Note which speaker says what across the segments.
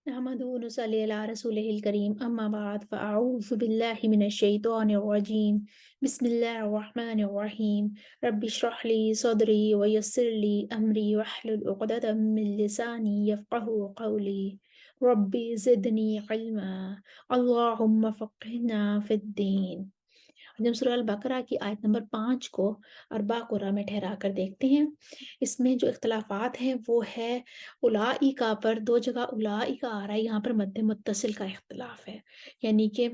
Speaker 1: नहमदुहु व नुसल्ली अला रसूलिहिल करीम अम्मा बाद फ़अऊज़ु बिल्लाहि मिनश शैतानिर रजीम बिस्मिल्लाहिर रहमानिर रहीम रब्बि इश्रह ली सदरी व यस्सिर ली अमरी वहलुल उक़दतम मिन लिसानी यफ़क़हू क़ौली रब्बि ज़िदनी इल्मा अल्लाहुम्मा फ़क़्हिना फ़िद्दीन। आज हम सूरह अल बकरा की आयत नंबर 5 को अरबा क़ुरा में ठहरा कर देखते हैं। इसमें जो इख्तिलाफ़ात हैं वो है उलाइका पर, 2 जगह उलाइका आ रहा है, यहाँ पर मद्दे मुत्तसिल का इख्तिलाफ़ है। यानी कि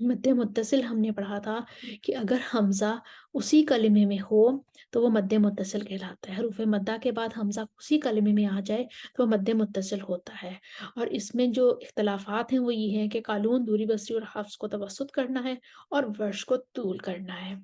Speaker 1: मद्दे मुत्तसिल हमने पढ़ा था कि अगर हमज़ा उसी कलिमे में हो तो वो मद्दे मुत्तसिल कहलाता है। हरूफ़े मद्दा के बाद हमज़ा उसी कलिमे में आ जाए तो वो मद्दे मुत्तसिल होता है। और इसमें जो इख्तिलाफ़ात हैं वो ये हैं कि क़ालून, दूरी, बसरी और हफ्स को तवस्सुत करना है और वर्श को तूल करना है।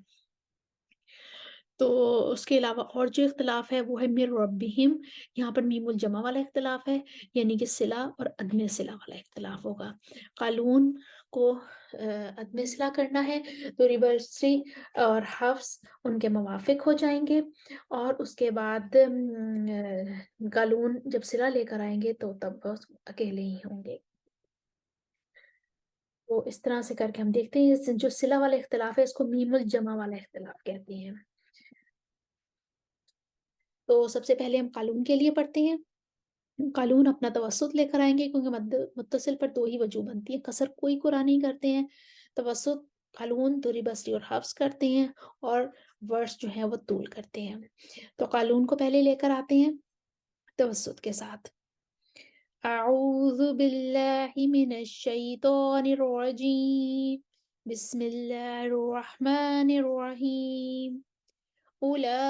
Speaker 1: तो उसके अलावा और जो इख्तिलाफ़ है वो है मिर रब्बिहिम, यहाँ पर मीमुल जमा वाला इख्तिलाफ़ है, यानी कि सिला और अदम सिला वाला इख्तिलाफ़ होगा। क़ालून को अदम सिला करना है तो रिवर्सरी और हफ्स उनके मुवाफ़िक हो जाएँगे और उसके बाद क़ालून जब सिला लेकर आएँगे तो तब वो अकेले ही होंगे। तो इस तरह से करके हम देखते हैं इस जो सिला वाला इख्तिलाफ़ है इसको मीमुल जमा वाला इख्तिलाफ़ कहते हैं। तो सबसे पहले हम क़ालून के लिए पढ़ते हैं। क़ालून अपना तवस्सुत लेकर आएँगे क्योंकि मद्द मुत्तसिल पर 2 ही वजूह बनती है, कसर कोई कुरान नहीं करते हैं, तवस्सुत क़ालून, दूरी, बसरी और हफ्स करते हैं और वर्स जो है वो तूल करते हैं। तो क़ालून को पहले लेकर आते हैं तवस्सुत के साथ। अऊज़ु बिल्लाहि मिनश शैतानिर रजीम बिस्मिल्लाहिर रहमानिर रहीम उला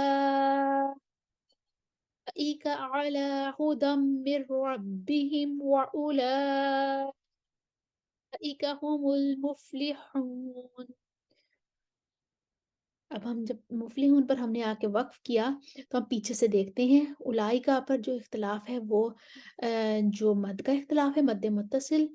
Speaker 1: उलाइका अला हुदम मिर रब्बिहिम व उलाइका हुमुल मुफ्लिहून। अब हम जब मुफ्लिहून पर हमने आके वक़्फ़ किया तो हम पीछे से देखते हैं उलाइका पर जो इख्तिलाफ़ है वो जो मद का इख्तिलाफ़ है, मद्दे मुत्तसिल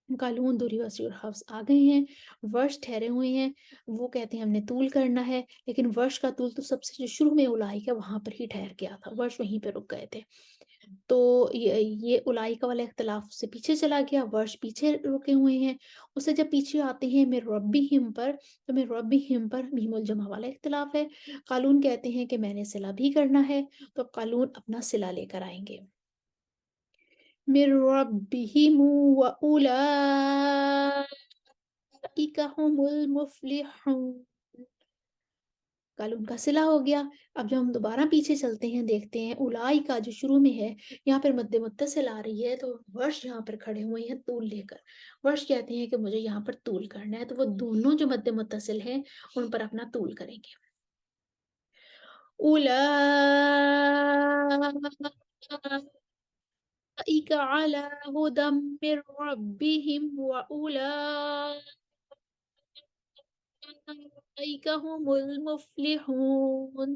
Speaker 1: क़ालून, दूरी, वसरी और हफ्स आ गए हैं, वर्ष ठहरे हुए हैं, वो कहते हैं हमने तूल करना है, लेकिन वर्ष का तूल तो सबसे जो शुरू में उलाइका वहाँ पर ही ठहर गया था, वर्ष वहीं पे रुक गए थे। तो ये उलाइका वाला इख्तिलाफ़ उससे पीछे चला गया, वर्ष पीछे रुके हुए हैं, उससे जब पीछे आते हैं मिर रब्बिहिम पर, तो मिर रब्बिहिम पर मीमुल जमा वाला इख्तिलाफ़ है। क़ालून कहते हैं कि मैंने सिला भी करना है, तो क़ालून अपना सिला लेकर आएँगे। मिर रब्बिहिम व उलाइका हुमुल मुफ्लिहून। कल उनका सिला हो गया। अब जब हम दोबारा पीछे चलते हैं, देखते हैं उलाइका जो शुरू में है, यहाँ पर मद्दे मुत्तसिल आ रही है, तो वर्ष यहाँ पर खड़े हुए हैं तूल लेकर। वर्ष कहते हैं कि मुझे यहाँ पर तूल करना है, तो वो दोनों जो मद्दे मुत्तसिल हैं, उन पर अपना तूल करेंगे। उलाइका अला हुदम मिर रब्बिहिम व उलाइका हुमुल मुफ्लिहून।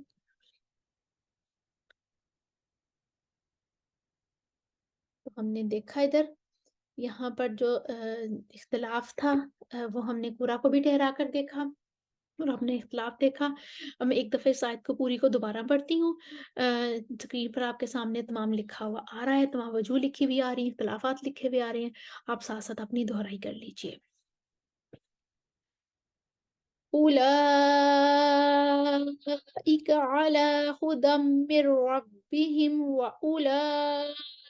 Speaker 1: तो हमने देखा इधर, यहाँ पर जो इख्तिलाफ़ था वो हमने कुरा को भी ठहरा कर देखा और हमने इख्तिलाफ़ देखा। अब मैं एक दफ़े इस आयत को पूरी को दोबारा पढ़ती हूँ। स्क्रीन पर आपके सामने तमाम लिखा हुआ आ रहा है, तमाम वजूह लिखी हुई आ रही हैं, इख्तिलाफ़ात लिखे हुए आ रहे हैं। आप साथ-साथ अपनी दोहराई कर लीजिए। उलाइका अला हुदम मिर रब्बिहिम व उलाइका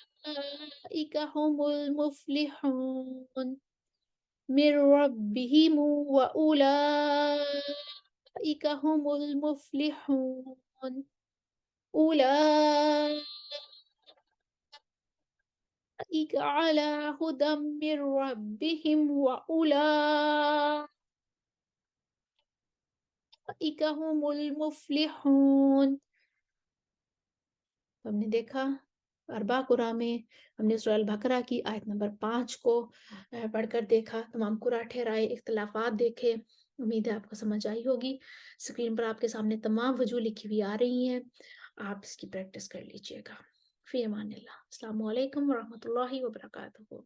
Speaker 1: हुमुल मुफ्लिहून। मिर रब्बिहिम व उलाइका हुमुल मुफ्लिहून। उलाइका अला हुदम मिर रब्बिहिम व उलाइका हुमुल मुफ्लिहून। तो हमने देखा अरबा कुरा में हमने सूरह अल बकरा की आयत नंबर 5 को पढ़कर देखा, तमाम कुरा ठहराए, इख्तिलाफ़ात देखे। उम्मीद है आपको समझ आई होगी। स्क्रीन पर आपके सामने तमाम वजूह लिखी हुई आ रही हैं, आप इसकी प्रैक्टिस कर लीजिएगा। फ़ी अमानिल्लाह। अस्सलामु अलैकुम व रहमतुल्लाहि व बरकातुहू।